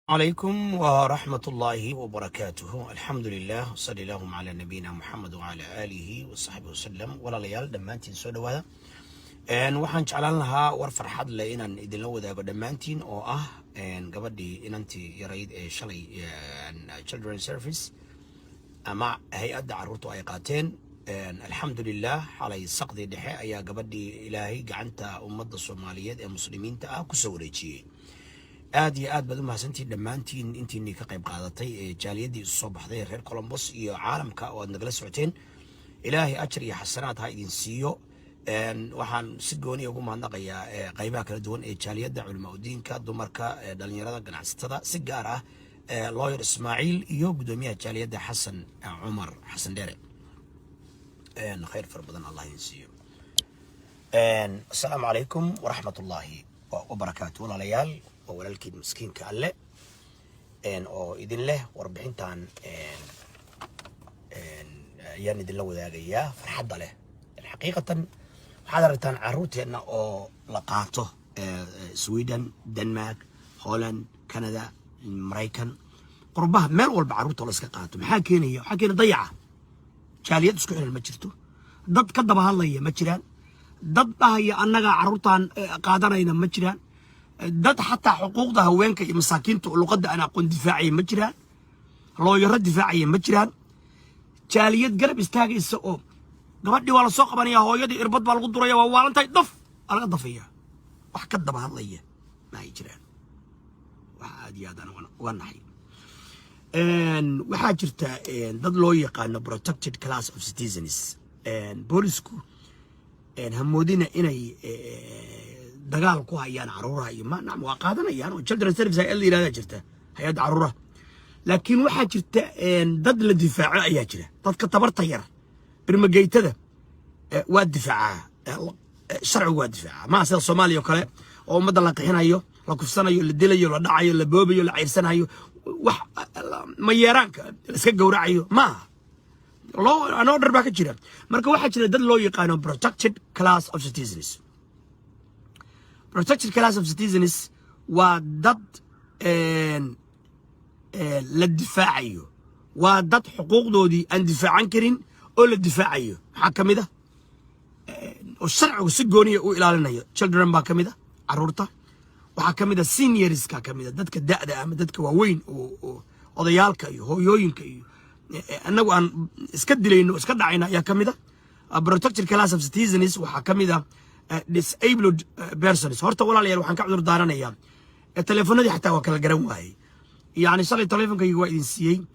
عليكم ورحمة الله وبركاته. الحمد لله وصلى اللهم على نبينا محمد وعلى آله وصحبه وسلم. ولا ليال دمانتين سودا وهذا waxaan jeclaan lahaa war farxad leh inaan idinla wadaago dhammaantiin oo ah gabadhii inantii yarayd ee shalay children's service ama hay'adda carruurtu ay qaateen. alxamdulilah xalay saqdi dhexe ayaa gabadhii ilaahay gacanta ummadda Soomaaliyeed ee muslimiinta ah ku soo wareejiyay. aad iyo aad baad u mahadsantiin dhammaantiin intiinii ka qayb qaadatay ee jaaliyadii isu soo baxday reer Columbus iyo caalamka oo aad nagala socoteen. ilaahay ajar iyo xasanaad ha idin siiyo. waxaan si gooni ugu mahadnaqayaa qaybaha kala duwan ee jaaliyadda culimada diinka, dumarka, dhalinyarada, ganacsatada, si gaar ah lawyer Ismaaciil iyo gudoomiyaha jaaliyadda Xasan Cumar Xasan Dheere. khayr far badan Allah idin siiyo. assalaamu calaykum waraxmatullaahi wabarakaatu. walaalayaal waa walaalkiin miskiinka alle oo idin leh warbixintan ayaan idinla wadaagayaa farxadda leh. xaqiiqatan waxaad aragtaan carruurteenna oo la qaato Sweden, Denmark, Holland, Canada, Maraykan, qurbaha meel walba carruurta la iska qaato. maxaa keenaya? waxaa keena dayaca. jaaliyad isku xiran ma jirto, dad ka daba hadlaya ma jiraan, dad dhahaya annaga carruurtan qaadanayna ma jiraan, dad xataa xuquuqda haweenka iyo masaakiinta luqadda aan aqoon difaacaya ma jiraan, looyaro difaacaya ma jiraan. jaaliyad garab istaagaysa oo gabadhii waa la soo qabanaya, hooyadii irbad baa lagu duraya, waa waalantahay daf laga dafaya, wax ka daba hadlaya ma ay jiraan. wax aad iyo aad aan uga naxay. waxaa jirta dad loo yaqaano protected class of citizens. boolisku hamoodina inay dagaal ku hayaan carruuraha iyo nacam waa qaadanayaan oo children's service ay la yiraahdaa jirta hay'adda carruuraha. laakiin waxaa jirta dad la difaaco ayaa jira. dadka tabarta yar birmageytada waa difaacaa, sharcigu waa difaacaa. ma sida Soomaaliya oo kale oo ummadda la qixinayo, la kufsanayo, la dilayo, la dhacayo, la boobayo, la ciirsanayo, wax ma yeeraanka la iska gowracayo maaha. loo anoo dhar baa ka jira. marka waxaa jira dad loo yaqaano protected class of citizens. protected class of citizens waa dad la difaacayo, waa dad xuquuqdoodii aan difaacan karin oo la difaacayo. maxaa ka mid ah oo sharcigu si gooniya u ilaalinayo? children baa ka mid ah, carruurta. waxaa ka mid ah seniorska ka mid ah, dadka da'da ama dadka waaweyn oo odayaalka iyo hooyooyinka iyo annagu aan iska dilayno iska dhacayna ayaa ka mid ah. protected class of citizens waxaa ka mid ah disabled persons. horta walaalayaal waxaan ka cudur daaranayaa teleefanadii xataa waa kala garan waayey. يعني صلي تليفون كي وايد سيء،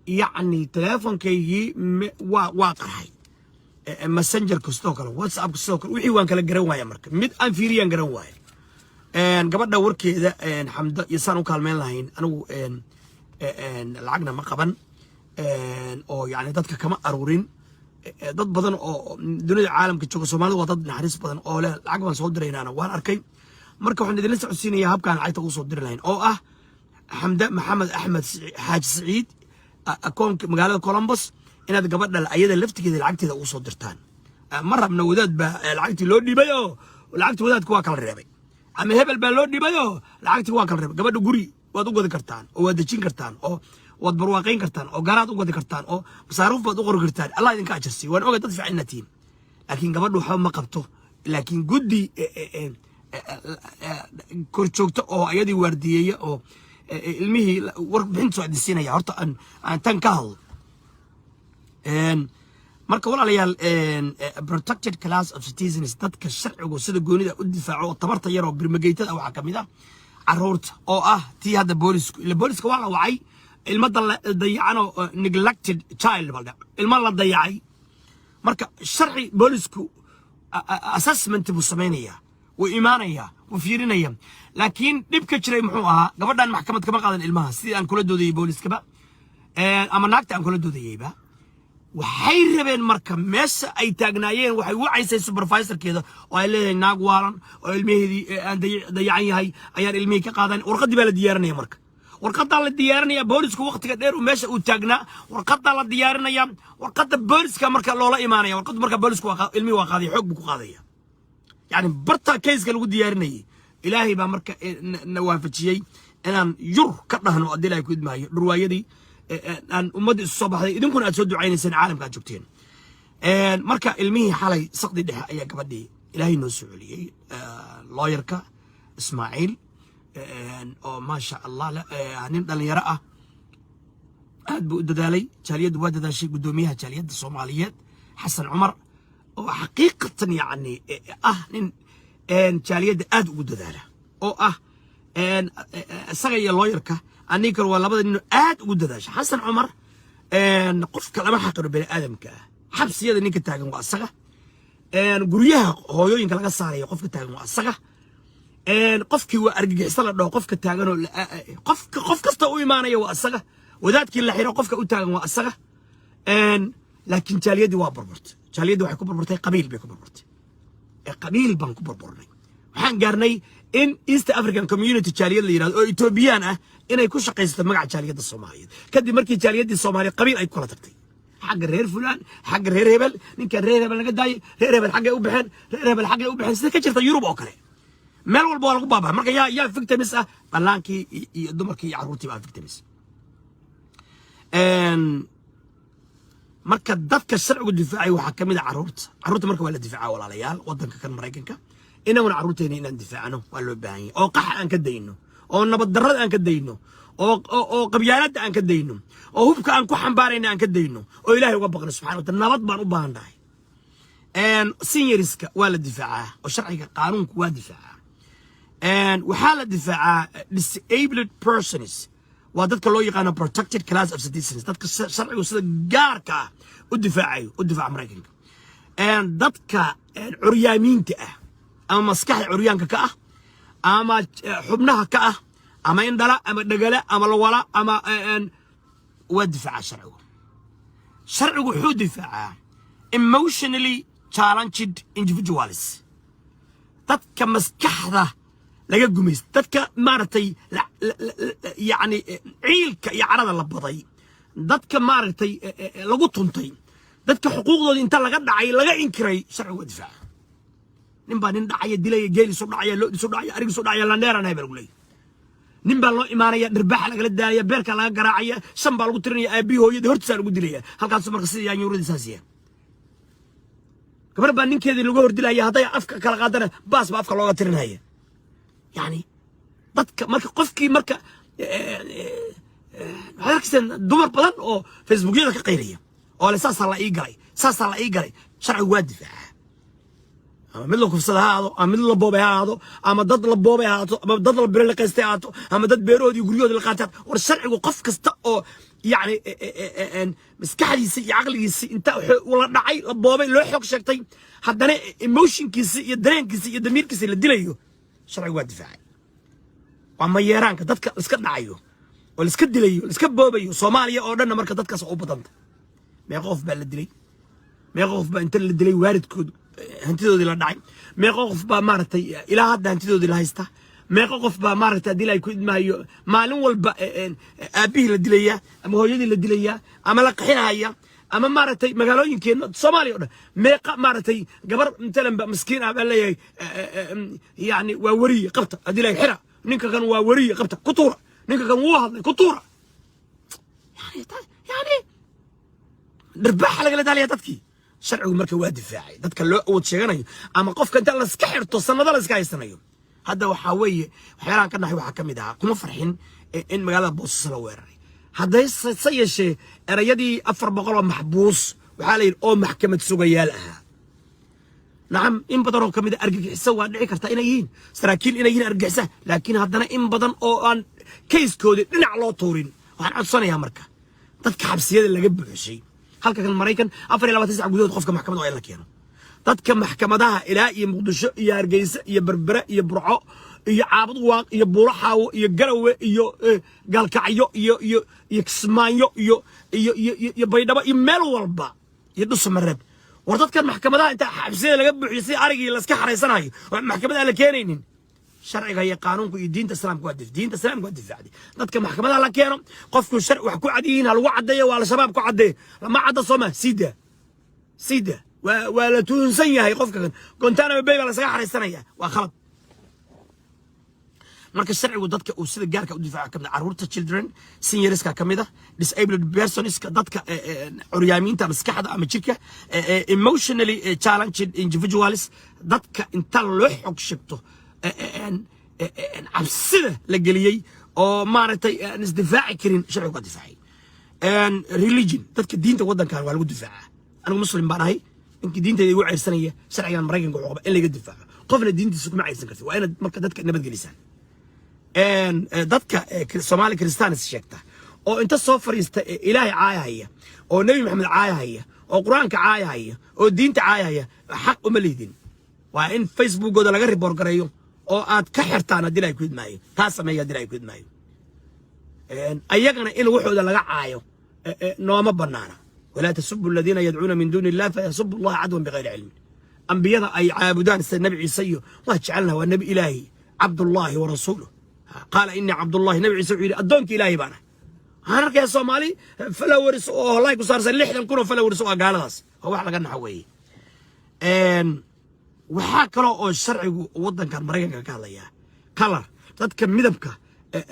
يعني تليفون كي واقعي ماسنجر كستوكر واتساب كستوكر وحيوان كلا جروايا مركب مد أنفيريان جروايا. قبل دور كذا حمد يسانو كالمين لهين أنا العقنا ما قبل أو يعني ضد كما أرورين ضد بدن أو دون العالم كتشوف الصومال وضد نحرس بدن أو لا العقبة صدرين أنا وأنا أركي مركب عند لسه عسين يهاب كان عايز تقول صدر لهين أو حمد محمد أحمد حاج سعيد أكون مقالة كولومبوس إن هذا قبل الأيام اللي لفت كذا العقد إذا وصل درتان مرة من وداد العقد لودي بيو والعقد وداد كواكل الربي أما هبل بلودي بيو العقد كواكل الربي قبل قري وادو قد كرتان أو وادشين كرتان أو وادبرواقين كرتان أو قرات قد كرتان أو مصاروف بدو كرتان الله يدين كاجرسي وأنا أوجد تدفع النتيم لكن قبل له حوم ما قبته لكن قدي كرتشوكت أو أيدي وردية أو ilmihii warbixin soo cadisiinaya. horta aan tan ka hadlo marka walaalayaal protected class of citizens dadka sharcigu sida goonida u difaaco oo tabarta yar oo birmageytada waxa kamid ah carruurta oo ah tii hadda booliska waa la wacay ilmada dayacano neglected child balda ilma la dayacay. marka sharci boolisku assessment buu sameynaya wuu imaanaya wuu fiirinaya. laakiin dhibka jiray muxuu ahaa? gabadhan maxkamad kama qaadan ilmaha sidii aan kula doodayay booliskaba ama naagta aan kula doodayayba. waxay rabeen marka meesha ay taagnaayeen waxay wacaysay supervisorkeeda oo ay leedahay naag waalan oo ilmaheedii aan dayacan yahay ayaan ilmihii ka qaadan. warqadii baa la diyaarinaya. marka warqadaa la diyaarinaya boolisku waqtiga dheer uu meesha uu taagnaa warqadaa la diyaarinaya. warqada booliska marka loola imaanaya. warqadu marka boolisku ilmihii waa qaaday xoog buu ku qaadaya. يعني برتا كيس كانوا ديارني إلهي بامرك نوافجيي inaan yur ka dhahno haddii ilaahay ku idmaayo dhurwaayadii aan ummadda isu soo baxday idinkuna aad soo ducaynayseen caalamka aad joogteen marka ilmihii xalay saqdi dhexe ayaa gabadhii ilaahay noo soo celiyey looyarka ismaaciil oo maasha allah nin dhalinyaro ah aad buu u dadaalay jaaliyaddu waa dadaashay guddoomiyaha jaaliyadda soomaaliyeed xasan cumar oo xaqiiqatan yacni ah nin jaaliyadda aad ugu dadaala oo ah isaga iyo looyarka aniga kale waa labada nin aad ugu dadaasha xasan cumar qofka lama xaqiro bani aadamka ah xabsiyada ninka taagan waa isaga guryaha hooyooyinka laga saarayo qofka taagan waa isaga qofkii waa argagixisa la dhaho qofka taagan oo qof kasta u imaanaya waa isaga wadaadkii la xiro qofka u taagan waa isaga laakiin jaaliyadii waa burburtay jaaliyadii waxay ku burburtay qabiil bay ku burburtay qabiil baan ku burburnay waxaan gaarnay in East African Community jaaliyad la yiraahdo oo Ethiopian ah inay ku shaqeysato magaca jaaliyadda Soomaaliyeed kadib markii jaaliyadii Soomaaliya qabiil ay kula tagtay xagga reer fulaan xagga reer hebel ninka reer hebel laga daayay reer hebel xagga u baxeen reer hebel xagga u baxeen sida ka jirta Yurub oo kale meel walba waa lagu baabaa marka yaa victims ah ballaankii iyo dumarkii iyo carruurtii baa victims marka dadka sharcigu difaacay waxa kamid ah carruurta marka waa la difaaca walaalayaal wadanka kan Mareykanka inaguna carruurteena inaan difaacno waa loo baahan yahay oo qax aan ka dayno oo nabad darrada aan ka dayno oo qabyaaladda aan ka dayno oo hubka aan ku xambaarayna aan ka dayno oo ilaahay uga baqno subxaanahu wa ta'ala nabad baan u baahannahay seniorska waa la difaacaa oo sharciga qaanuunku waa difaacaa waxaa la difaacaa disabled persons waa dadka loo yaqaano protected class of citizens dadka sharcigu sida gaarka ah u difaaca Mareykanka dadka curyaamiinta ah ama maskaxda curyaanka ka ah ama xubnaha ka ah ama indhala ama dhagala ama lawala ama waa difaaca sharcigu wuxuu difaaca emotionally challenged individuals dadka maskaxda laga gumaysto dadka maaragtay yacni ciilka iyo carada la baday dadka maaragtay lagu tuntay dadka xuquuqdooda inta laga dhacay laga inkiray sharcigu waa difaaca nin baa nin dhacaya dilaya geelisu dhacaya loodisu dhacaya arigisu dhacaya landheeranahay baa lagu leeyahay nin baa loo imaanaya dhirbaaxa lagala daalaya beerka laga garaacaya shan baa lagu tirinaya aabbihi hooyadii hortiisaa lagu dilaya halkaasu marka sida yaanyuuradii saasiya gabar baa ninkeedii lagu hordilaya hadday afka kala qaadana baas baa afka looga tirinaya يعني dadka marka qofkii marka waxaad arkaysaa dumar badan oo facebookyada ka qayraya oo le saasaa la ii galay sharcigu waa difaaca ama mid la kufsada ha ahaado ama mid la boobay ha ahaado ama dad la boobay ha ahaato ama dad la biro la qaystay ha ahaato ama dad beerahoodii guryahoodii la qaatay war sharcigu qof kasta oo يعني maskaxdiisa iyo caqligiisa inta la dhacay la boobay loo xog sheegtay haddana emotionkiisa iyo dareenkiisa iyo damiirkiisa la dilayo sharcigu waa difaacay waa mayeeraanka dadka iska dhacayo oo iska dilayo iska boobayo Soomaaliya oo dhan marka dadkaas u badanta meeqa qof baa la dilay meeqa qof baa inta la dilay waalidkood hantidoodii la dhacay meeqa qof baa maaragtay ilaa hadda hantidoodii la haysta meeqa qof baa maaragtay hadii ay ku idmaayo maalin walba aabihii la dilaya ama hooyadii la dilaya ama la qaxinaya ama maaragtay magaalooyinkeena Soomaaliya oo dhan meeqa maaragtay gabar intalan ba miskiin ah baa leeyahay yani waa wariye qabta hadii la xira ninka kan waa wariye qabta ku tuura ninka kan wuu hadlay ku tuura yani dhirbaaxa lagala daalaya dadkii sharcigu marka waa difaacay dadka loo awood sheeganayo ama qofka inta la iska xirto sanado la iska haysanayo hadda waxaa weeye waxyaalahan ka dhaxay waxaa ka mid ah kuma farxin in magaalada Boosaaso la weeraray hadday sayeshe erayadii 400 oo maxbuus waxaa la yidhi oo maxkamad sugayaal ahaa nacam in badan oo ka mid ah argagixisa waa dhici karta inay yihiin saraakiil inay yihiin argagixisa laakiin haddana in badan oo aan kayskoodii dhinac loo tuurin waxaan codsanayaa marka dadka xabsiyada laga buuxshay halka kan Mareykan 24 saac gudahood qofka maxkamad waa in la keeno dadka maxkamadaha ilaa iyo Muqdisho iyo Hargeysa iyo Berbera iyo Burco iyo Caabud Waaq iyo Buulaxaawo iyo Garawe iyo Galkacyo iyo Kismaayo iyo Baydhabo iyo meel walba iyo Dhuusamareeb war dadkan maxkamadaha inta xabsiyada laga buuxisay arigii la iska xareysanayo maxkamadaha la keenaynin sharciga iyo qaanuunka iyo diinta islaamka waa difaacday dadka maxkamadaha la keeno qofku sharci wax ku cadiyiin hal ugu cadeeyo waa la shabaab ku cadeeyo lama cadda Soomaa sida ولا تنسيها يقف كان كنت أنا ببيع على سجاح رئيسانية وخلط marka sharcigu dadka uu sida gaarka u difaaca kamid caruurta children seniorska kamid disabled persons dadka curyaamiinta maskaxda ama jirka emotionally challenged individuals dadka inta loo xog shibto cabsida la geliyay oo maaragtay aan isdifaaci karin sharcigu ka difaacay religion dadka diinta wadankan waa lagu difaaca anigu muslim baan ahay intii diinteeda igu ceyrsanaya sharcigan maraykanka wuxuu qabaa in laga difaaco qofna diintiisa kuma ceyrsan kartid waa inaad marka dadka nabad gelisaan dadka Somali Christians sheegta oo inta soo fariista Ilaahay caayahaya oo Nabi Maxamed caayahaya oo Quraanka caayahaya oo diinta caayahaya xaq uma leedin waa in Facebook-gooda laga report gareeyo oo aad ka xirtaan hadii ay ku idmaayo taas sameeya hadii ay ku idmaayo ayagana in waxooda laga caayo nooma banaana wala tasubbu alladheena yad'una min duni Allah fa yasubbu Allah adwan bighayri ilm anbiyada ay caabudaan sida nabi Ciise iyo waa jecelna waa nabi Ilaahi Abdullah wa rasuluhu قال إني عبد الله نبي عيسى وعيد أدونك إلهي بانا هنرك يا صومالي فلا ورث الله يكسر سلح لنكونه فلا ورث قال هذا هو إحنا قلنا حوي وحاكلوا الشرع وضن كان مريكا قال يا كلر تذكر مذبك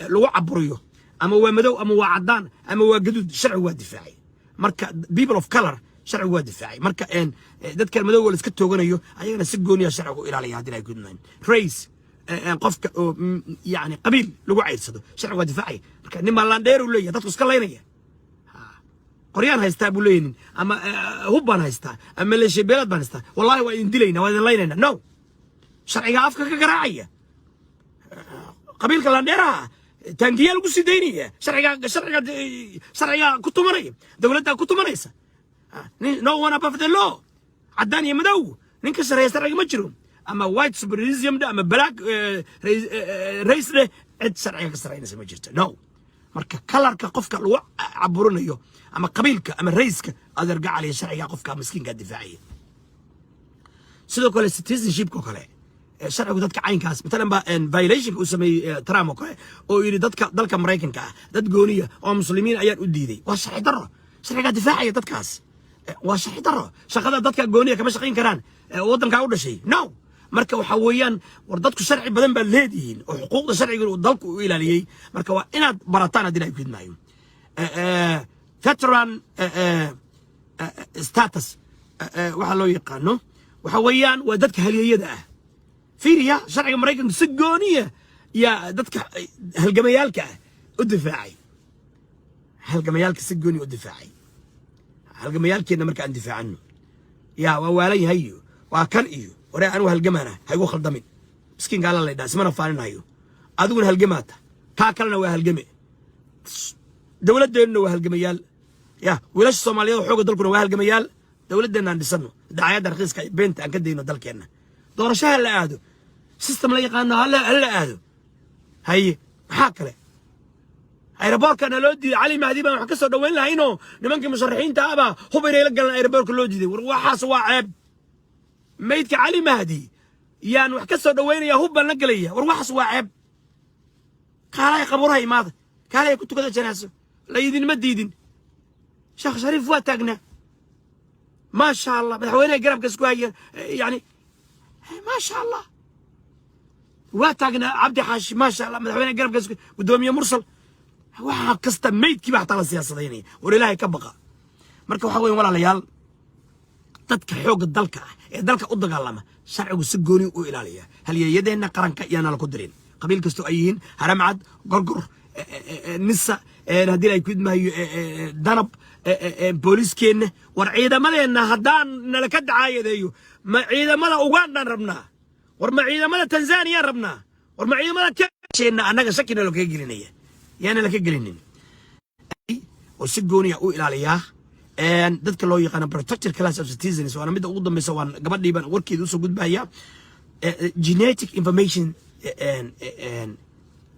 لو عبريه أما هو مدو أما هو عدان أما هو جدود شرع هو دفاعي مركا بيبل أوف كلر شرع هو دفاعي مركا إن تذكر مدو ولا سكتوا جنيه أيانا سجوني شرع إلى عليه هذه الجدود رئيس قفك يعني قبيل لو عيسده شرع ودفاعي marka nin malandheer u leeyahay dadku iska leeynaya qoriyaan haysta buu leeyin ama hubban haysta ama leeshibeelad baan haysta wallahi waa in dilayna waa in leeynayna no sharciga afka ka garaacaya qabiilka landheeraha tangiya lagu sideynaya sharciga ku tumanaya dawladda ku tumanaysa no one above the law cadaan iyo madow ninka sharciga sharciga ma jiro أما white supremacism ده أما black race ده عد شرعية كسرعين سما جرت no مركا كلر كقفك الوع عبرنا يو أما قبيلك أما رئيسك هذا رجع عليه شرعية قفك مسكين قد دفاعية سيدو كله citizenship كله شرع ودتك عين كاس مثلا بقى violation وسمي ترام وكله أو يريد دتك أمريكان كا دت جونية أو مسلمين أيان وديدي وشرع درة شرع دفاعية دت كاس وشرع درة شغلة دتك جونية كمان شقين كران وطن كعودة شيء no marka waxa weeyaan war dadku sharci badan baa leedihiin oo xuquuqda sharciga uu dalku u ilaaliyay marka waa inaad barataan hadii ay ku idmaayo veteran status waxa loo yaqaano waxa weeyaan waa dadka halyeeyada ah fiiriya sharciga Mareykanka si gooniya ya dadka halgamayaalka u difaacay halgamayaalka si gooni u difaacay halgamayaalkeena marka aan difaacano ya waa waalayahay waa kan iyo ورا أنا وهالجمانة هيقول خدامين مسكين قال الله يدا سمنا فارن هيو أدون هالجماعة كاكلنا وهالجمع دولة ديننا وهالجميال يا ولاش الصومالية وحوق دولكنا وهالجميال دولة ديننا عند سنو دعاية درخيص بنت أنك دينه دلكنا دور شهر لا أهدو سيستم لا يقانا هلا أهدو هاي حاكله ايربورك انا لودي علي مهدي ما حكسو دوين لهينو نمانك مشرحين تابا هو بيري لقلنا ايربورك لودي دي وحاس واعب ميتك علي مهدي يان وحكسو دوين يا هوبا نقليه وروحس واعب قال يا قبرها ماذا قال يا كنت كذا جنازه لا يدين ما ديدين شيخ شريف واتقنا ما شاء الله مدحوينه قرب كسكوايه يعني ما شاء الله واتقنا عبد حاش ما شاء الله مدحوينه قرب كسكوايه قدوميه مرسل waxa kasta meydkii baa taa la siyaasadeynay war ilaahay ka baqa marka waxa weyn walaalayaal dadka xoogga dalka ee dalka u dagaalama sharcigu si gooni u ilaaliya halyeeyadeena qaranka iyana la ku dirin qabiil kasto ay yihiin haramcad gorgor nisa hadii ay ku idmaayo danab booliiskeena war ciidamadeena hadaan nala ka dacaayadeeyo ma ciidamada Uganda rabnaa war ma ciidamada Tanzania rabnaa war ma ciidamada Kenya anaga shakina loo ka gelinaya يعني لك جلينين وسجوني أو إلى عليها and that كلو يقنا protected class of citizens وأنا مدة أوضم بسوان قبل لي بان وركي دوسو جود بهيا genetic information and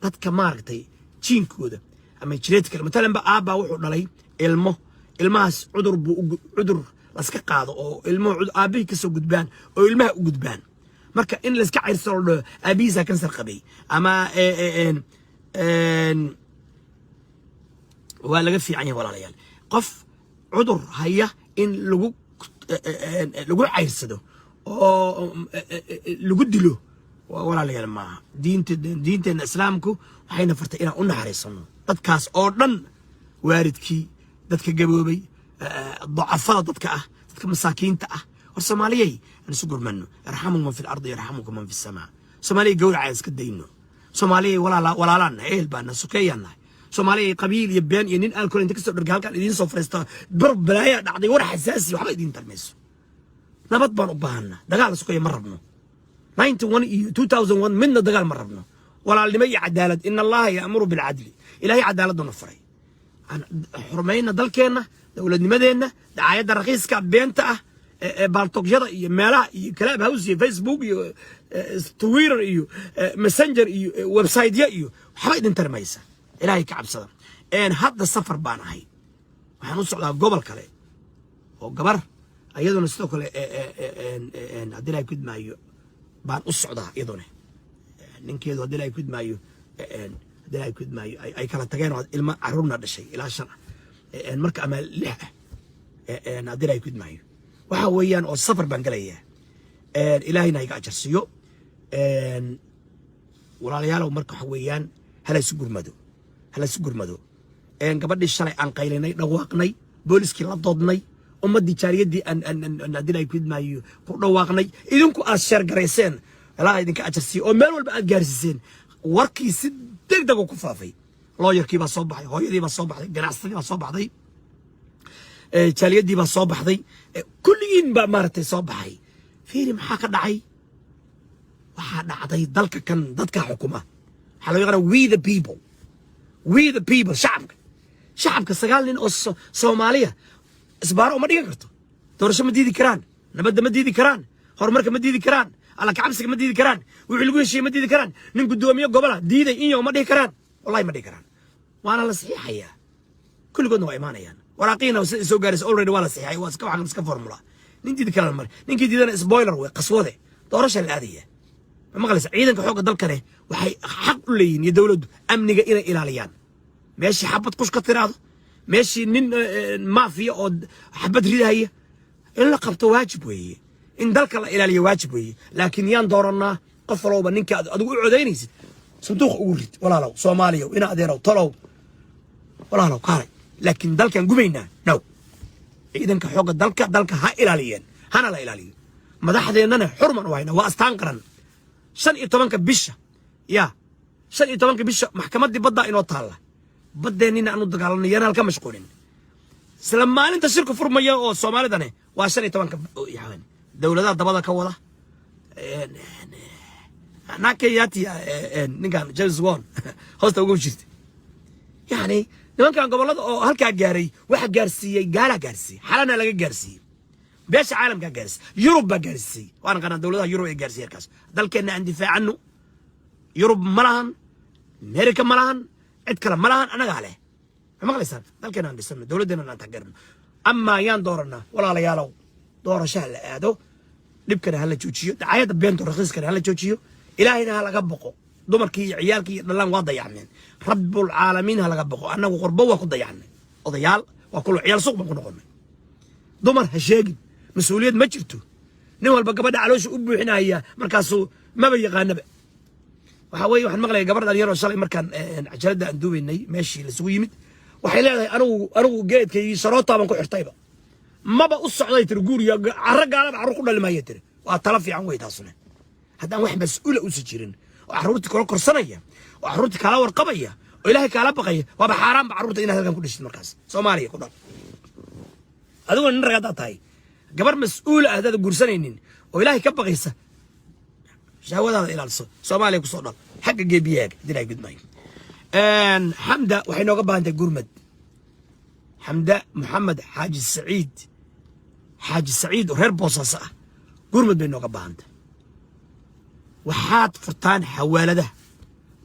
that كماركتي تشين كودا أما genetic مثلا بقى أبا وحول علي الماس عذر لسك قاضي أو أبي كسو جود بان أو الماء جود بان مركا إن لسك عيرسول أبي ساكن سرقبي أما ولا في عينه ولا ليال قف عذر هيا إن لجو عيرسده أو لجو دلو ولا لي ما دينت الإسلامكو وحين فرت إنا حريصنا دتكاس أردن واردكي دتك جبوبي ضعفاء دتك دتك مساكين والصوماليين أنا سجر منه يرحمهم من في الأرض يرحمكم من في السماء صومالي جول عايز كدينه صومالي ولا لنا إيه البنا سكينا صومالي قبيل يبين ينين الكل أنت كسر رجال كان يدين صفرستا برب بلايا دعدي ورا حساسي وحلا يدين تلمسه نبض بان أبهنا دجال سكيا مربنا 2001 منا دجال مربنا ولا اللي مي عدالة إن الله يأمر بالعدل إلهي عدالة دون فري حرمينا دلكينا دولة مدينة دعاية الرخيص كبينته بالتوك جرا مالا كلام هاوس فيسبوك تويتر ماسنجر ويب سايت حبايد انت رميسه إلهي كعب صدر إن هذا السفر بانا هاي وحنوصل على قبل كله وقبر أيضا نستوكل إن هدينا يكود معي بان أصعدها أيضا ننكيد هدينا يكود معي هدينا يكود معي أي كلا تجينا إلما عرورنا هذا الشيء إلى شرع إن مرك أمل له إن هدينا يكود معي وحويان السفر بانجليه إلهي نايق أجرسيو ولا ليالو مرك حويان هلا سجور مدو قبل الشرع أن قيلني رواقني بوليس كلا ضدني أمدي جاريدي أن أدينا يكيد ما رواقني إذنكو أشر جريسين لا إذنك أجرسيو أو مال والبعد جارسين وركي سدك دقو كفافي الله يركي بصباحي هاي دي بصباحي جناستي بصباحي جاريدي بصباحي كل ين بمرتي صباحي فيني محاك دعي وحنا عطي ضلك كان ضدك حكومة حلو يقولوا we the people شعبك سجالين أص سومالية إسبارو ما ديكرتو تورش ما ديدي كران نبدأ ما ديدي كران هرمرك ما ديدي كران على كعبسك ما ديدي كران ويعلقون شيء ما ديدي كران ننقد دوامية قبلها ديدي إنيو ما ديدي كران والله ما ديدي كران وأنا لا صحيح يا كل قدنا إيمانيا يعني وراقينا وسو جالس already ولا صحيح واسكوا عن مسك فورمولا ننديدي كران مر ننقد ديدنا سبويلر وقصوده تورش العادية ما قلت عيدك حوق الدلكنه وحي حق لين يدولد أمنية إلى ليان ماشي حبة قش كتير ماشي نين مافيا أو حبة ريدة هي إلا قبته واجب ويه إن ذلك إلى لي واجب ويه لكن يان دورنا قفلوا بنينك أدو عدينيس صندوق أوريد ولا لو صوماليا وإنا أديروا طلعوا ولا لو قاري لكن ذلك نجومينا نو إذا كحوق ذلك ها إلى ليان هنا لا إلى لي ما ده حدا إننا حرما وهنا وأستنقرن شن يتمنك بيشة يا شن يتمنك بيشة محكمة دي بدأ إنه طالع بدأنا أنو دقالنا ينال كم مشغولين سلام أنت شركة فرمية أو الصومالي ده وعشان يتوانك يعني دولة ده بدأ كولا ناكياتي نكان جيمس وون هوست وقول شفت يعني لما كان قبل هذا هالك جاري واحد جارسي قالا جارسي حالنا لقى جارسي بيش عالم كان جارسي يوروب جارسي وأنا كان دولة يوروب جارسي الكاس ذلك إن عندي دفاع عنه يوروب ملهن أمريكا ملهن اتكلم ملهن أنا قاله ما قال يسان ذلك أنا عندي سنة دولة دينا نتحقرنا أما يان دورنا ولا ليالو دور شهر هذا نبكر هلا تشوشيو عياد بين ترخيص كان هلا تشوشيو إلهنا هلا قبقو دمركي عيالكي دلان واضح يعني رب العالمين هلا قبقو أنا وقربوا وقضى يعني وضيال وكل عيال سوق بكون قلنا دمر هشاقي مسؤولية ما جرتو نوال بقى بدأ علوش أبو حناية مركزو ما بيقى نبأ وحوي واحد مغلي قبر داليرو شالي مركان عجلة أندوبي إني ماشي لسويمد وحيلا أنا جيت كي شروطة بنكو حرطيبة ما بقص علي ترجور يا عرق على عروق ولا ما يتر وأطلع عن ويد أصلا هذا واحد مسؤول أسجرين وعروتك كل قرصنية وعروتك على ورقبية وإلهك على بقية وبحرام بعروتك إن هذا كان كل شيء المركز سوماليا كلها هذا هو النرجع هاي قبر مسؤول هذا القرصنين وإلهك كبقيسة شهوة هذا إلى الصوت سوماليا كصوت حق جيبياك دينا يقد ماي ان حمدة وحين وقبها انت قرمد حمدة محمد حاج السعيد وهير بوصاصة قرمد بين وقبها انت وحات فرطان حوالده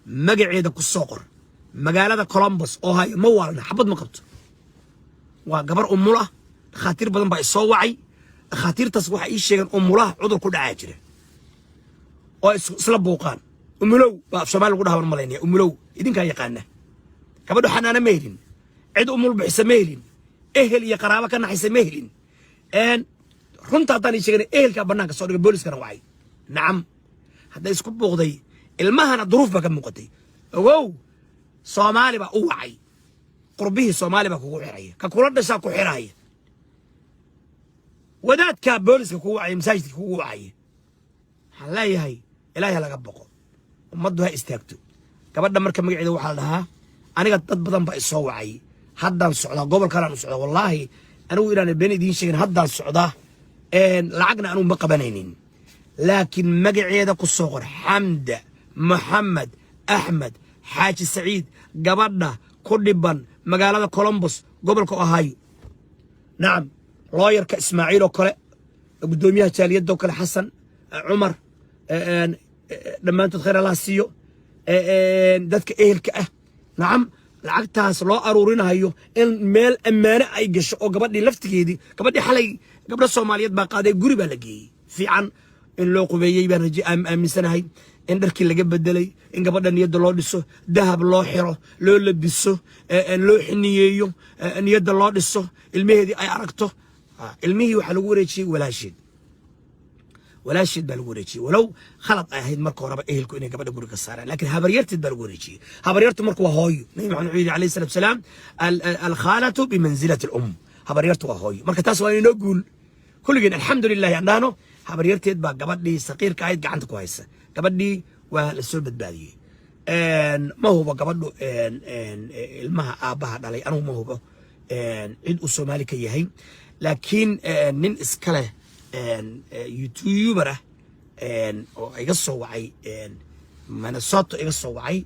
مقعيدة كالصقر مقالة كولومبوس اوهاي موالنا حبض مقبط وقبر أموله خاطير بدن باي صوعي خاطير تصوح ايش شيء أموله عذر كل عاجله وسلب بوقان أملو في شمال القرى والملايين أملو إذن كان يقانه كبدو حنانا ميلين عد أمول بحس ميلين إهل يا قرابة كان حس ميلين إن رنت أعطاني شيء إهل كبرناك صورة بوليس كانوا وعي نعم هذا يسكب بغضي المهنة ظروف بقى مقتي أو صومالي بقى وعي قربيه صومالي بقى وعي كقولنا ساكو حراي ودات كابولس كوعي مساجد كوعي حلاي هاي إلهي لا قبقو ومضوها استاكتو كبدا مركب مقعد وحال لها أنا قد بدن بقى الصوعي حدا السعودة قبل كلام السعودة والله أنا وإيران بين دين شيء حدا السعودة إن لعقنا أنا بقى بنينين لكن مقعد الصغر حمد محمد أحمد حاج سعيد قبضنا كردبان مقالة كولومبوس قبل كأهاي نعم راير كإسماعيل وكلا قدوميها تاليد وكلا حسن عمر لما أنت تخير الله سيو دتك إيه الكأه نعم لعقتها لو أرورينا هيو إن ميل أمانة أي قش أو قبضني لفتكيدي قبضني حلي قبل الصوماليات بقى قريب لقي في عن إن لو قبيجي بنرجع أم سنة هاي إن دركي اللي قبل دلي إن قبضنا نيد الله دسه ذهب الله حره لو لبسه إن لو حنييو إن يد الله دسه المهدي أي عرقته المهي وحلو شيء ولا شيء بالوريشي ولو خلط هيد مركو ربع إهلكو إني قبل أقول كسارة لكن هبريرت بالوريشي هبريرت مركو هاي نبي محمد عليه الصلاة والسلام الخالة بمنزلة الأم هبريرت وهاي مركو تاسواني نقول كل جن الحمد لله عندنا هبريرت بقى قبل لي صغير قاعد قعدت كويسة قبل لي والسلب البادية ما هو قبل له المها أباها علي أنا ما هو عيد الصومالي كيهين لكن نن إسكاله يوتيوبره oo iga soo wacay Minnesota iga soo wacay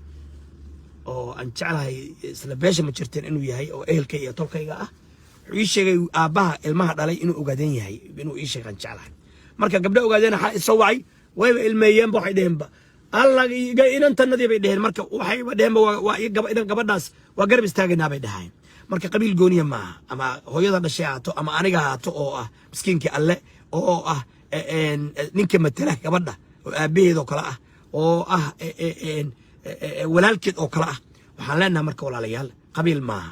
oo aan jeclahay isla beesha ma jirteen inuu yahay oo ehelkay iyo tolkayga ah wuxuu ii sheegay aabaha ilmaha dhalay inuu ogaadeen yahay inuu ii sheegan jeclahay marka gabdho ogaadeen waxa soo wacay wayba ilmeeyeen waxay dheheenba alla iga inantanadii bay dheheen marka waxay dheheenba waa idan gabadhaas waa garab istaagnaa bay dhahayn marka qabiil gooniya maaha ama hooyada dhashay aato ama aniga aato oo ah miskiinki alle oo ah ninka matala gabadha oo aabaheed oo kala ah oo ah walaalkeed oo kala ah waxaan leenahay marka walaalayaal qabiil maaha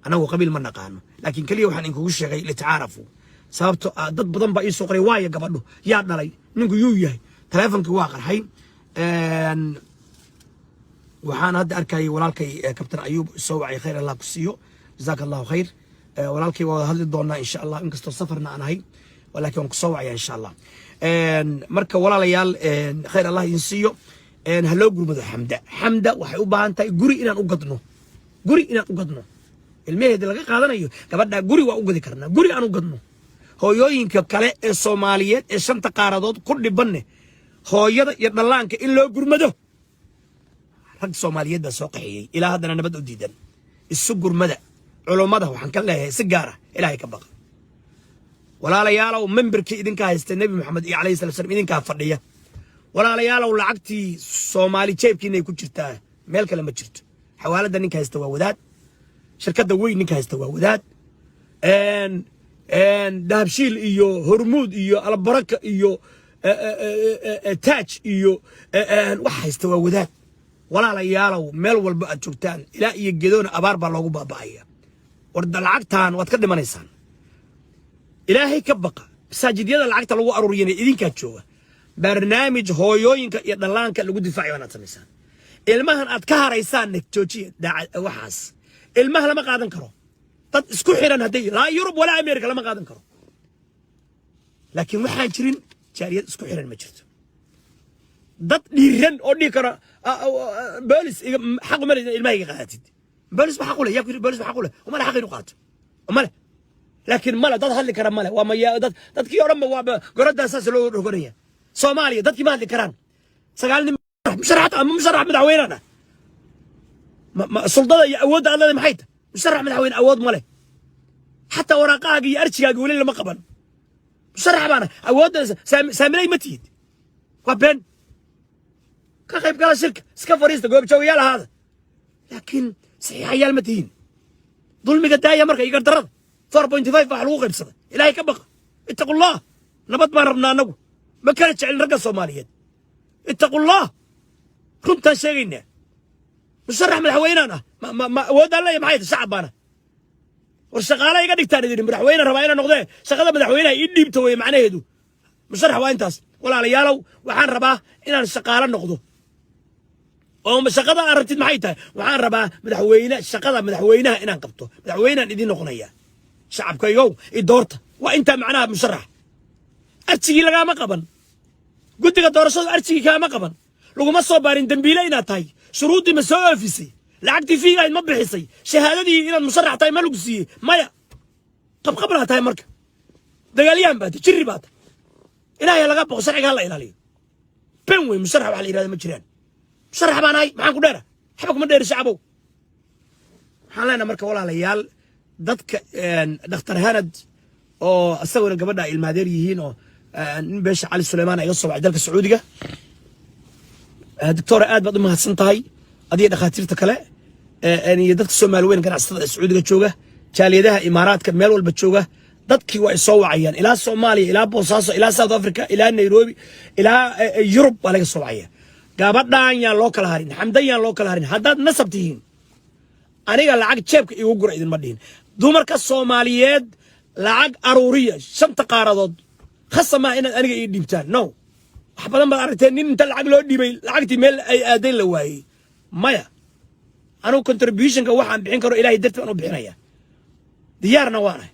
anagu qabiil ma naqaano laakiin kaliya waxaan inkugu sheegay li tacaarafu sababtoo dad badan baa ii soo qoray waaya gabadhu yaa dhalay ninku yuu yahay taleefanka waa qarxay waxaan hadda arkay walaalkay kabtan ayuub soo wacay khayr allah ku siiyo jazaak allahu khayr walaalkay waa hadli doonaa insha allah inkastoo safarna aan ahay ولكن كسوع إن شاء الله مركب ولا ليال خير الله ينسيه هلو جروب حمدة وحيوبها أنت جري إن أقدنه المهد اللي قاعدنا يو كبرنا جري وأقدر كرنا جري أنا أقدنه هو يوين ككلاء الصوماليات الشنطة قارضات كل بنه هو يطلعن كإلا جروب مده حق الصوماليات ده ساقحي إلى هذا أنا بدو جدا السجر مدى علوم مدى وحنكله سجارة إلى هيك بقى ولا ليالو منبركي إذن كهست النبي محمد عليه الصلاة والسلام إذن كهفردية ولا ليالو لعقتي صومالي شيب كيني كنت شرتها مالك لما شرت حوالة ده نكا هستوى وداد شركة دوي نكا هستوى وداد ان دهبشيل إيو هرمود إيو البركة إيو تاج إيو وحا هستوى وداد ولا ليالو مال والبقى شرتان إلا يجدون أبار بالله بابايا ورد العقتان واتقدم نيسان إلهي كبقى مساجد يدا العقد لو أروريني إذن كاتشوه برنامج هويوينك يدلانك اللي قد دفاعي وانا تمسان المهن أتكهر إيسان نك توجي وحاس المهن لما قاعدن كرو طب اسكو حيران هدي لا يوروب ولا أمريكا لما قاعدن كرو لكن waxaa jirin jaariyad isku xiran ma jirto dad dhiiran oo dhig kara boolis xaq ma leeyahay ilmaha qaatid boolis ma xaq u leeyahay yakuri boolis ma xaq u leeyahay uma la xaq inuu qaato uma la laakiin mala dad hadli kara mala waa ma dadkii oo dhan waa gorada asaas loo rogonaya Soomaaliya dadkii ma hadli karaan sagaal nin musharax ama musharax madaxweynaha ma sultada iyo awoodda alla maxay tahay musharax madaxweyne awood ma leh حتى ورقاقي يرجع يقول لي ما قبل بصراحة أنا أود سامري متيد وبين كيف قال شركة سكفريست تقول بتسوي يلا هذا لكن صحيح عيال متين ظلمي قد يا مركا يقدر 4.5 حلوق بصدق إلهي كبقى اتقوا الله نبض ما ربنا نقول ما كانت على الرقة الصومالية اتقوا الله كنت شايفين مشرح من الحوين أنا ما ود الله يمحيد الشعب أنا والشغالة يقدر يكتاري مدحوينه ربعينه نقضيه شغالة مدحوينه يدي بتوي معناه يدو musharax waa intaas walaalayaalow waxaan rabaa inaan shaqaale noqdo oo shaqada aan rabtid maxay tahay waxaan rabaa madaxweyne shaqada madaxweynaha inaan qabto madaxweynaan idin noqonaya shacabkaygow i doorta waa intaa macnaha musharax arsigii lagaama qaban guddiga doorashada arsigii kaama qaban laguma soo baarin dambiile inaad tahay shuruuddii ma soo oofisay lacagtii fiigayd ma bixisay shahaadadii inaad musharax tahay ma lagu siiyey maya qabqablaa tahay marka dagaalyahan baata jirri baata ilaahay laga boqo sharciga hala ilaaliyo ben wey musharax waxa la yidhahda ma jiraan musharax baan ahay maxaan ku dheera waxba kuma dheeri shacabow waxaan leenahay marka walaalayaal dadka dhakhtar hanad oo isaguna gabadha ilmaadeer yihiin oo nin beesha cali suleymaan iga soo wacay dalka sacuudiga doctora aad baad u mahadsan tahay adiga dhakhaatiirta kale iyo dadka Soomaali weyn ganacsatada sacuudiga jooga jaaliyadaha imaaraadka meel walba jooga dadkii waa soo wacayaan ilaa Soomaaliya ilaa Boosaaso ilaa South Africa ilaa Nairobi ilaa Europe waa laga soo wacaya gabadhaan yaan loo kala harin xamdan yaan loo kala harin haddaad nasab tihiin aniga lacag jeebka igu gura idin ma dhihin dumarka Soomaaliyeed lacag aruuriya shanta qaaradood khasama inaad aniga ii dhiibtaan no wax badan baad aragteen nin inta lacag loo dhiibay lacagtii meel ay aadayn la waayey maya anu contributionka waxaan bixin karo ilaahay dartii aan u bixinaya diyaarna waana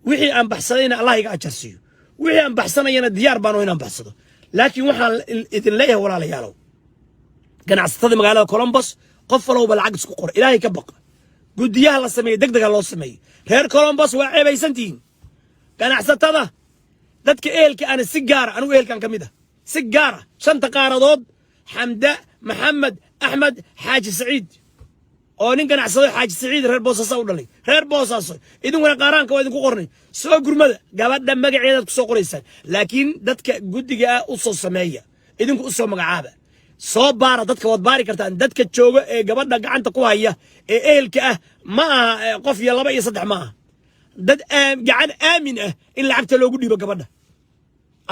wixii aan baxsadayna allah iga ajarsiiyo wixii aan baxsanayana diyaar baan oo inaan baxsado laakiin waxaan idin leeyahay walaalayaalow ganacsatada magaalada Columbus qof walba lacag isku qor ilaahay ka baqa guddiyaha la sameeyay degdeg loo sameeyay reer Columbus waa ceebaysantiin ganacsatada dadka ehelka aan si gaar anu ehelkan kamid ah si gaar shanta qaaradood xamda maxamed axmed xaaji saciid oo nin ganacsado xaaji saciid reer Boosaaso u dhalay reer Boosaaso idinkuna qaaraanka waa idinku qornay soo gurmada gabadha magaceeda ku soo qoraysaan laakiin dadka guddiga u soo sameeya idinku u soo magacaaba soo baara dadka wad baari kartaan dadka jooga ee gabadha gacanta ku haya ee ehelka ah ma aha qof iyo laba iyo saddex ma aha dad gacan aamin ah in lacagta loogu dhiibo gabadha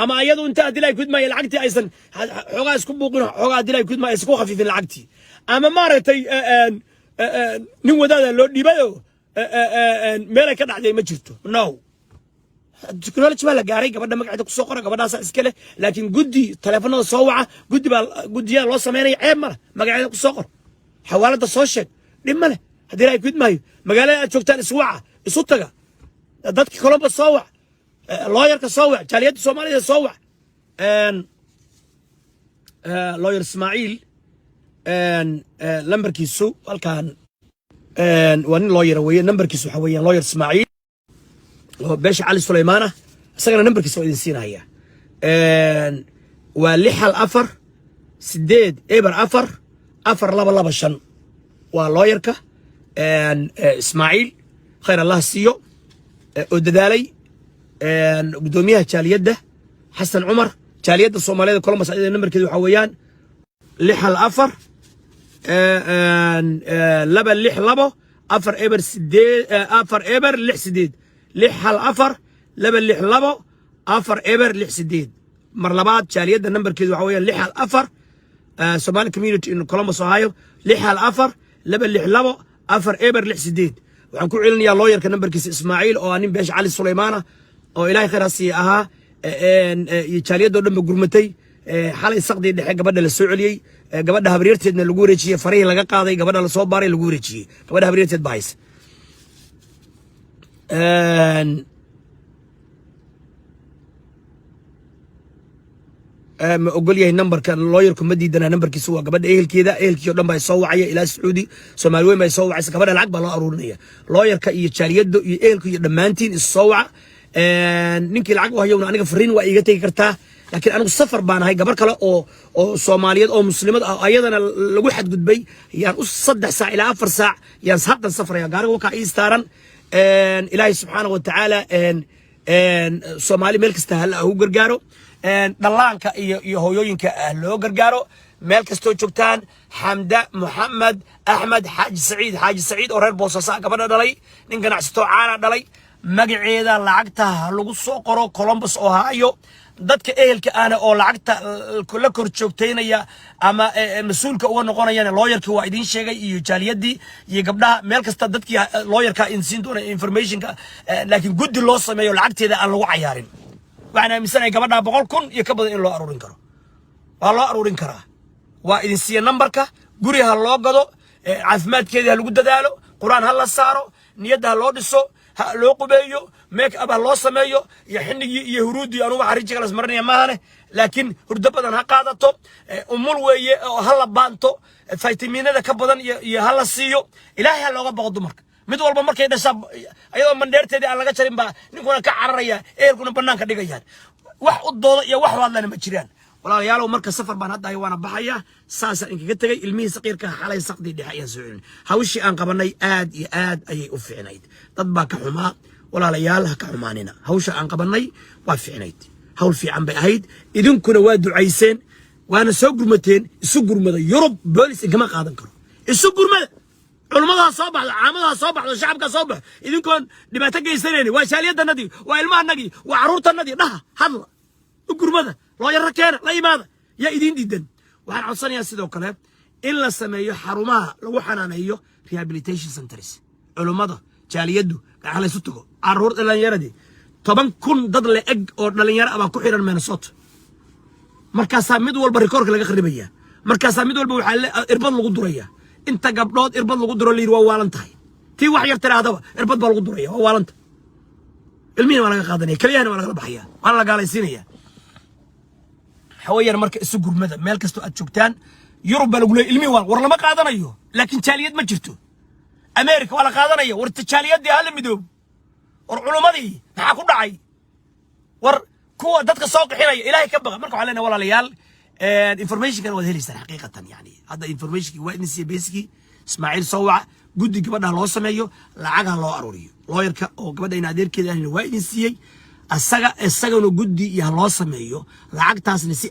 ama ayadu inta adilay kudmay lacagtii aysan xogaa isku buuqin xogaa adilay kudmay isku khafiifin lacagtii ama maaragtay nin wadaada loo dhiibayo meel ay ka dhacday ma jirto no technology baa la gaaray gabadha magaceeda ku soo qora gabadhaas iska leh laakiin guddi telefoonada soo waca guddiyaa loo sameeynaya ceeb ma leh magaceeda ku soo qor xawaalada soo sheeg dhib ma leh haddii ay kudmayo magaalada aad joogtaan isu waca isu taga dadka Columbus soo wac looyarka soo wac jaaliyadda Soomaalida soo wac lawyer Ismaaciil lambarkiisu halkan waa nin lawyer weeye nambarkiisu waxa weeyaan lawyer Ismaaciil oo beesha cali suleymaan isagana nambarkiisa waa idin siinaya waa 648 waa lawyer-ka Ismaaciil khayr Allah siiyo oo dadaalay gudoomiyaha jaaliyadda xasan cumar jaaliyadda Soomaalida Columbus ayada nambarkeedu waxa weeyaan 6 mar labaad jaaliyadda nambarkeedu waxa weeyaan 6 Somali community in Columbus Ohio 6 waxaan ku celinayaa lawyer-ka nambarkiisa Ismaaciil oo nin beesha cali suleymaan oo ilaahay khayraasi ahaa iyo jaaliyadda dhanba gurmatay xalay saqdi dhexe gabadha la soo celiyay gabadha habriyarteedna lagu wareejiyay farihii laga qaaday gabadha la soo baaray lagu wareejiyay gabadha habriyarteed baayis ma ogol yahay nambarka lawyer-ku ma diidana nambarkiisu waa gabadha ehelkeeda ehelkii oo dhan baa soo wacaya ilaa Sacuudi Soomaali weyn baa soo wacaysa gabadha lacag baa loo aruurinaya lawyer-ka iyo jaaliyadda iyo ehelku iyo dhammaantiin is soo waca ninkii lacag u hayowna aniga fariin waa iiga tagi kartaa laakiin anigu safar baan ahay gabar kale oo Soomaaliyeed oo muslimad ah ayadana lagu xadgudbay yaan u 3 saac ilaa 4 saac yaan haddan safraya gaariga waxa ii staaran ilaahay subxaanahu wa ta'aala Soomaali meel kasta hal u gargaaro dhalaanka iyo hooyooyinka loo gargaaro meel kastoo joogtaan xamda maxamed axmed xaaji saciid oo reer Boosaaso gabadha dhalay nin ganacsato caana dhalay magaceeda lacagta lagu soo qoro Columbus Ohio dadka ehelka aana oo lacagta la kor joogteynaya ama mas'uulka uga noqonayaan lawyer-kii waa idin sheegay iyo jaaliyadii iyo gabdhaha meel kasta dadkii lawyer-ka in siin doona information-ka laakiin guddi loo sameeyo lacagteeda aan lagu cayaarin waxaan aaminsanay gabadha 100,000 iyo ka badan in loo aruurin karo waa loo aruurin karaa waa idin siiya numberka guri ha loo gado caafimaadkeeda lagu dadaalo quraan ha la saaro niyada loo dhiso ha loo qubeeyo make up loo sameeyo iyo xinigi iyo huruudi aanu wax rijiga la smarnaya maahane laakiin hurdo badan ha qaadato umul weeye oo ha la baanto faytamiinada ka badan iyo ha la siiyo ilaahay ha looga baqo dumarka mid walba markay dhasha ayadoo mandheerteedii aan laga jarin baa ninkuna ka cararaya eerkuna banaanka dhigayaan wax u dooda iyo wax wadlana ma jiraan walaalayaal marka safar baan hadda ay waana baxaya saasa inkaga tagay ilmihii saqiirka xalay saqdi dhexe ayaan soo celin hawshii aan qabanay aad iyo aad ayay u fiicnayd dad baa ka xumaa walaalayaal ha ka xumaanina hawsha aan qabanay waa fiicnayd hawl fiican bay ahayd idinkuna waa ducayseen waana soo gurmateen isu gurmada Yurub boolis inkama qaadan karo isu gurmada culimada soo baxda caamada soo baxda shacabka soo bax idinkoon dhibaato geysanayeen waa shaaliyadanadii waa ilmahanagii waa caruurtanadii dhaha hadla u gurmada loo yar keena la imaada ya idin diidan waxaan codsanayaa sidoo kale in la sameeyo xarumaha lagu xanaaneeyo rehabilitation centers culimada jaaliyadu gacan la isu tago caruur dhalinyaradii 10,000 dad la eg oo dhalinyaro ah ku xiran Minnesota markaas mid walba rikoorka laga qribaya markaas mid walba waxa irbad lagu duraya inta gabdhood irbad lagu duro liir waa waalan tahay tii wax yar tiraadaba irbad baa lagu duraya waa waalan tahay ilmihiina waa laga qaadanaya kaliyahana waa laga baxaya waa la gaalaysiinaya حوير مركز السوق المدى مالك استو أتشوكتان يوروب بلقول علمي war lama qaadanayo laakiin jaaliyad ma jirto America wala qaadanayo war jaaliyadii hal midoob war culumadii maxaa ku dhacay war kuwa dadka soo qixinaya ilaahay ka baqa marka waxa leena walaalayaal information kan wada helaysan xaqiiqatan yani hadda information waa in si basic Ismaaciil Sawaa guddi gabadha loo sameeyo lacag loo aruuriyo lawyer-ka oo gabadha in adeerkeeda waa in siiyay asagana guddi iyo loo sameeyo lacagtaasna si